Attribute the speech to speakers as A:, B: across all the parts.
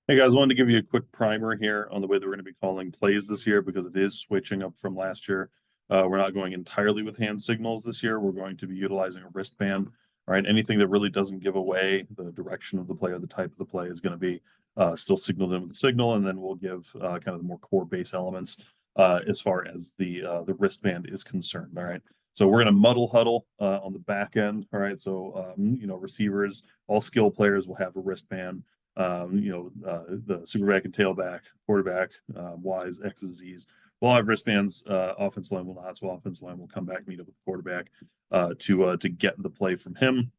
A: Hey guys, wanted to give you a quick primer here on the way that we're going to be calling plays this year because it is switching up from last year. We're not going entirely with hand signals this year. We're going to be utilizing a wristband. All right, anything that really doesn't give away the direction of the play or the type of the play is going to be still signaled in with the signal, and then we'll give kind of the more core base elements as far as the wristband is concerned. All right, so we're going to muddle huddle on the back end. All right, so receivers, all skill players will have a wristband. The super back and tailback, quarterback, Y's, X's, Z's will have wristbands. Offensive line will not. So offensive line will come back, meet up with the quarterback to get the play from him.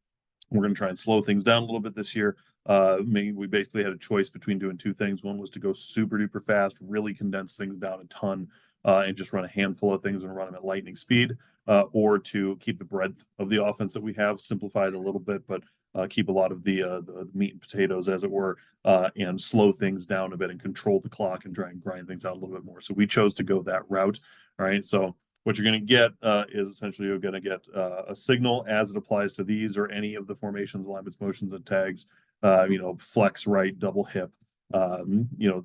A: We're going to try and slow things down a little bit this year. We basically had a choice between doing two things. One was to go super duper fast, really condense things down a ton, and just run a handful of things and run them at lightning speed, or to keep the breadth of the offense that we have, simplified a little bit, but keep a lot of the meat and potatoes, as it were, and slow things down a bit and control the clock and try and grind things out a little bit more. So we chose to go that route. All right. So what you're going to get is essentially you're going to get a signal as it applies to these or any of the formations, alignments, motions, and tags. Flex right, double hip. You'll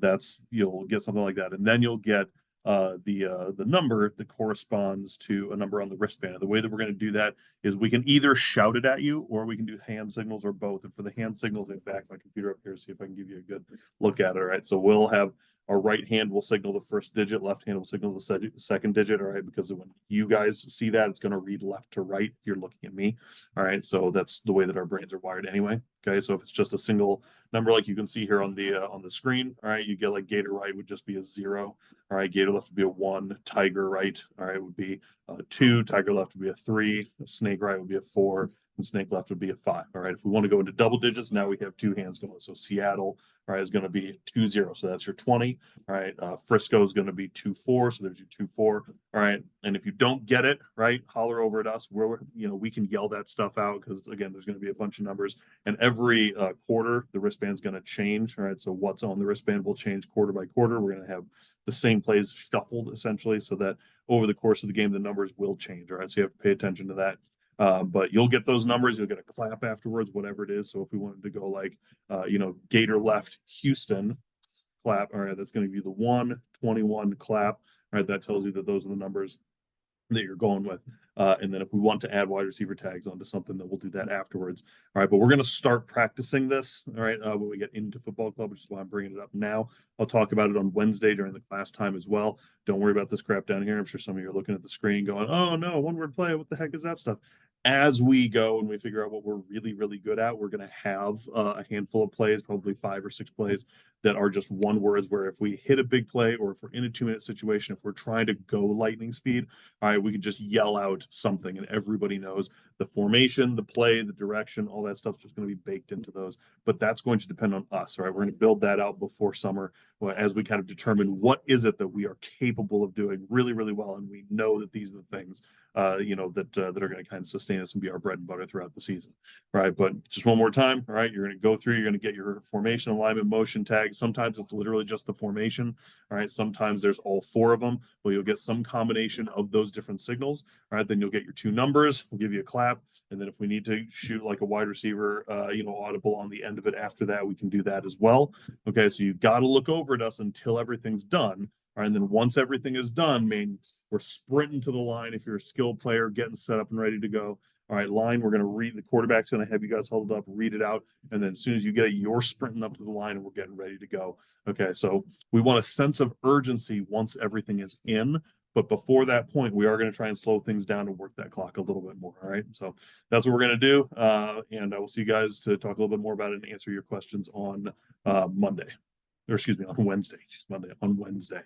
A: get something like that, and then you'll get the number that corresponds to a number on the wristband. And the way that we're going to do that is we can either shout it at you or we can do hand signals or both. And for the hand signals, I back my computer up here to see if I can give you a good look at it. All right. So we'll have our right hand will signal the first digit, left hand will signal the second digit. All right. Because when you guys see that, it's going to read left to right if you're looking at me. All right. So that's the way that our brains are wired anyway. Okay. So if it's just a single number, like you can see here on the screen, all right, you get like Gator right would just be a 0. All right, Gator left would be a 1, Tiger right, all right, would be 2, Tiger left would be a 3, Snake right would be a 4, and Snake left would be a 5. All right, if we want to go into double digits, now we have two hands going. So Seattle, all right, is going to be 2-0. So that's your 20. All right, Frisco is going to be 2-4. So there's your 2-4. All right, and if you don't get it, right, holler over at us. We can yell that stuff out because again, there's going to be a bunch of numbers, and every quarter the wristband's going to change. All right, so what's on the wristband will change quarter by quarter. We're going to have the same plays shuffled essentially so that over the course of the game the numbers will change. All right, so you have to pay attention to that. But you'll get those numbers, you'll get a clap afterwards, whatever it is. So if we wanted to go like Gator left Houston clap, all right, that's going to be the 121 clap. All right, that tells you that those are the numbers that you're going with. And then if we want to add wide receiver tags onto something, then we'll do that afterwards. All right, but we're going to start practicing this, all right, when we get into football club, which is why I'm bringing it up now. I'll talk about it on Wednesday during the class time as well. Don't worry about this crap down here. I'm sure some of you are looking at the screen going, oh no, one word play, what the heck is that stuff? As we go and we figure out what we're really, really good at, we're going to have a handful of plays, probably 5 or 6 plays that are just one words, where if we hit a big play or if we're in a 2-minute situation, if we're trying to go lightning speed, all right, we can just yell out something and everybody knows the formation, the play, the direction, all that stuff's just going to be baked into those. But that's going to depend on us. All right, we're going to build that out before summer as we kind of determine what is it that we are capable of doing really, really well. And we know that these are the things that are going to kind of sustain us and be our bread and butter throughout the season. All right, but just one more time. All right, you're going to go through, you're going to get your formation, alignment, motion tag. Sometimes it's literally just the formation. All right, sometimes there's all 4 of them. Well, you'll get some combination of those different signals. All right, then you'll get your 2 numbers. We'll give you a clap, and then if we need to shoot like a wide receiver, audible on the end of it after that, we can do that as well. Okay, so you got to look over at us until everything's done. All right, and then once everything is done, man, we're sprinting to the line. If you're a skilled player, getting set up and ready to go. All right, line, we're going to read, the quarterback's going to have you guys hold up, read it out. And then as soon as you get it, you're sprinting up to the line and we're getting ready to go. Okay, so we want a sense of urgency once everything is in. But before that point, we are going to try and slow things down and work that clock a little bit more. All right, so that's what we're going to do. And I will see you guys to talk a little bit more about it and answer your questions on Monday. Or excuse me, on Wednesday. Monday, on Wednesday.